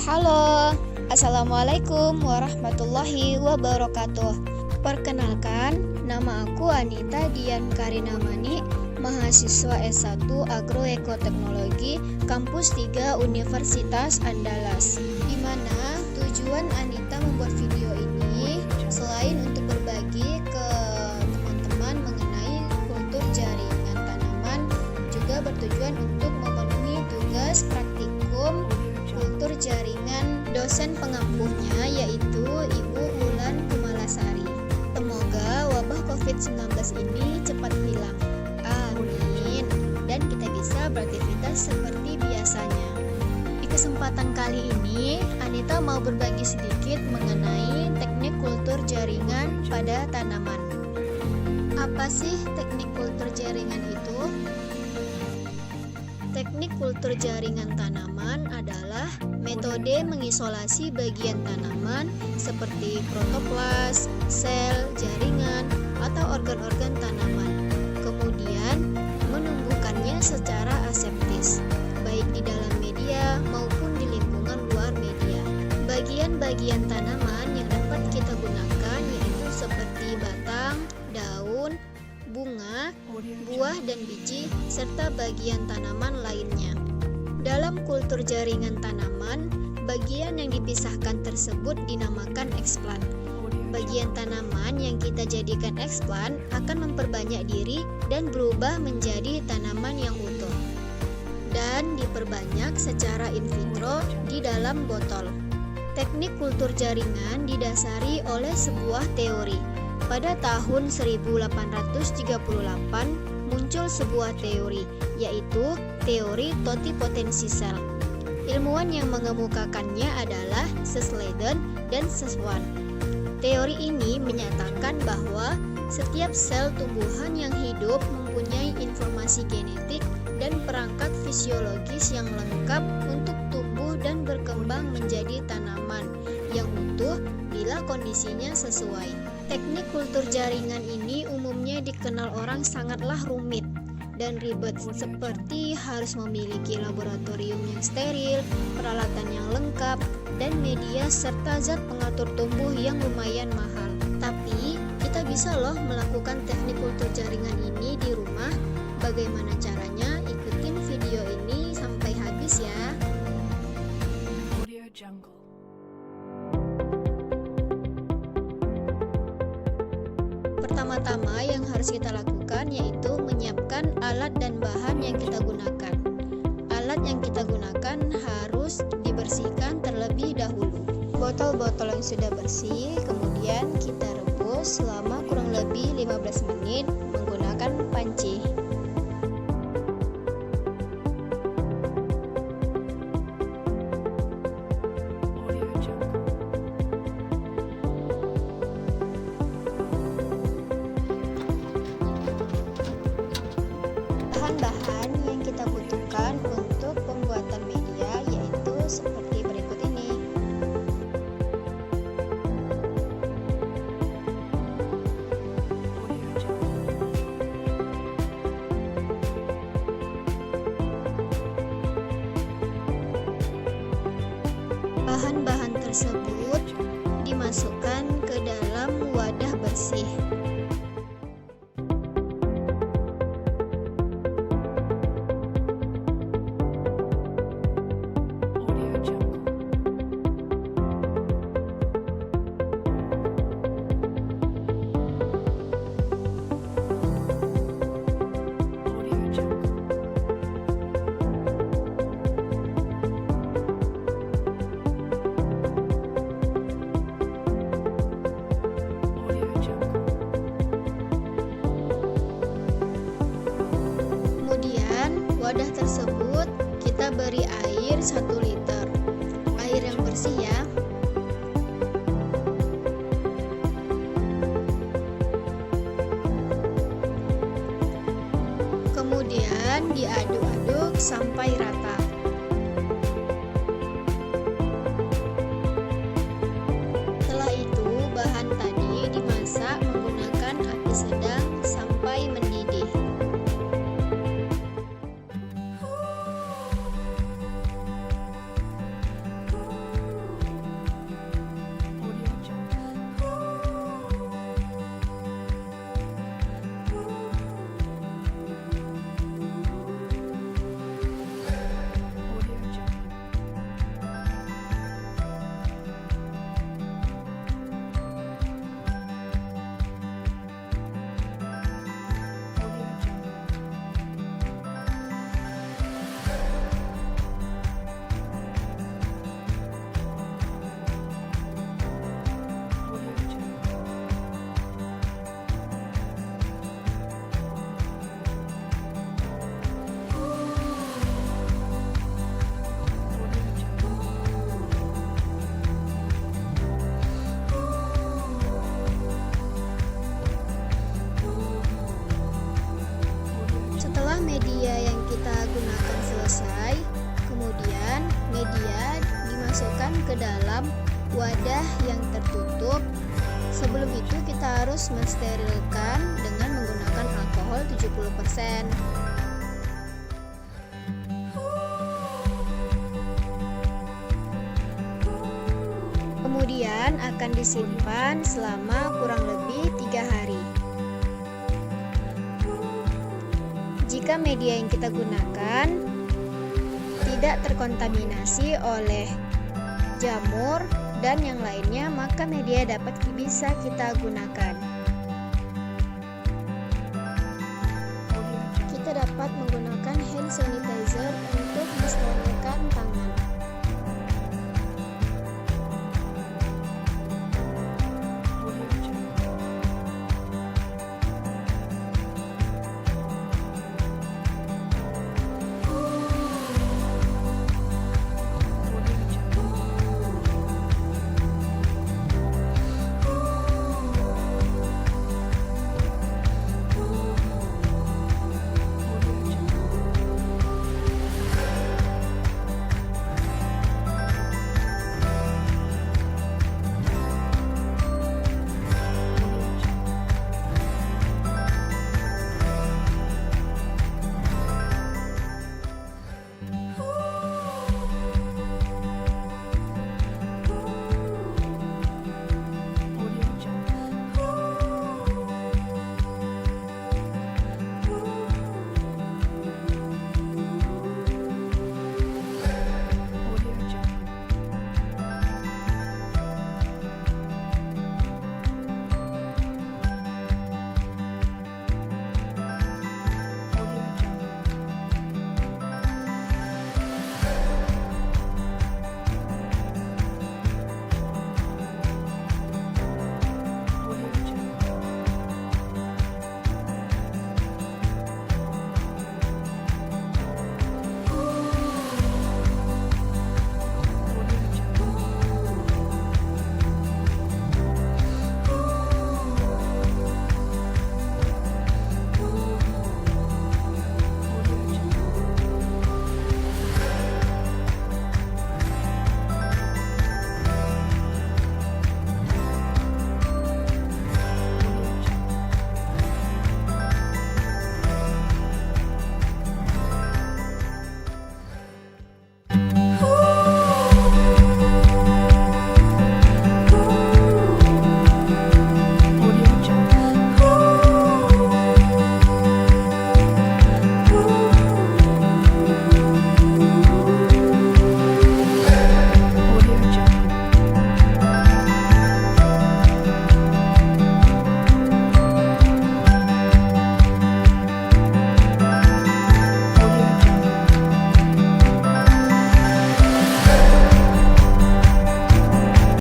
Halo, Assalamualaikum warahmatullahi wabarakatuh. Perkenalkan, nama aku Anita Dian Karina Mani, mahasiswa S1 Agroekoteknologi Kampus 3 Universitas Andalas. Di mana tujuan Anita membuat video ini selain untuk berbagi ke teman-teman mengenai kultur jaringan tanaman, juga bertujuan untuk memenuhi tugas praktikum kultur jaringan dosen pengampuhnya, yaitu Ibu Wulan Kumalasari. Semoga wabah COVID-19 ini cepat hilang. Amin. Dan kita bisa beraktivitas seperti biasanya. Di kesempatan kali ini, Anita mau berbagi sedikit mengenai teknik kultur jaringan pada tanaman. Apa sih teknik kultur jaringan itu? Teknik kultur jaringan tanaman adalah metode mengisolasi bagian tanaman seperti protoplas, sel, jaringan, atau organ-organ tanaman. Kemudian menumbuhkannya secara aseptis, baik di dalam media maupun di lingkungan luar media. Bagian-bagian tanaman yang dapat kita gunakan yaitu seperti batang, daun, bunga, buah dan biji, serta bagian tanaman lainnya. Dalam kultur jaringan tanaman, bagian yang dipisahkan tersebut dinamakan eksplan. Bagian tanaman yang kita jadikan eksplan akan memperbanyak diri dan berubah menjadi tanaman yang utuh dan diperbanyak secara in vitro di dalam botol. Teknik kultur jaringan didasari oleh sebuah teori. Pada tahun 1838 muncul sebuah teori, yaitu teori totipotensi sel. Ilmuwan yang mengemukakannya adalah Sladen dan Swan. Teori ini menyatakan bahwa setiap sel tumbuhan yang hidup mempunyai informasi genetik dan perangkat fisiologis yang lengkap untuk tumbuh dan berkembang menjadi tanaman yang utuh bila kondisinya sesuai. Teknik kultur jaringan ini umumnya dikenal orang sangatlah rumit dan ribet, seperti harus memiliki laboratorium yang steril, peralatan yang lengkap, dan media serta zat pengatur tumbuh yang lumayan mahal. Tapi kita bisa loh melakukan teknik kultur jaringan ini di rumah. Bagaimana caranya? Ikutin video ini sampai habis ya. Audio Jungle. Pertama-tama yang harus kita lakukan yaitu menyiapkan alat dan bahan yang kita gunakan. Alat yang kita gunakan harus dibersihkan terlebih dahulu. Botol-botol yang sudah bersih kemudian kita rebus selama kurang lebih 15 menit menggunakan panci. Audio Jungle. Bahan-bahan yang kita butuhkan untuk pembuatan media yaitu seperti berikut ini. Audio Jungle. Bahan-bahan tersebut dimasukkan ke dalam wadah bersih. Audio Jungle. Audio Jungle. Audio Jungle. Kemudian wadah tersebut kita beri air 1 liter. Air yang bersih ya. Kemudian diaduk-aduk sampai rata. Setelah itu bahan tadi dimasak menggunakan api sedang sampai mendidih. masukkan ke dalam wadah yang tertutup. Sebelum itu kita harus mensterilkan dengan menggunakan alkohol 70%. Kemudian akan disimpan selama kurang lebih 3 hari. Jika media yang kita gunakan tidak terkontaminasi oleh jamur dan yang lainnya, maka media bisa kita gunakan. Kita dapat menggunakan hand sanitizer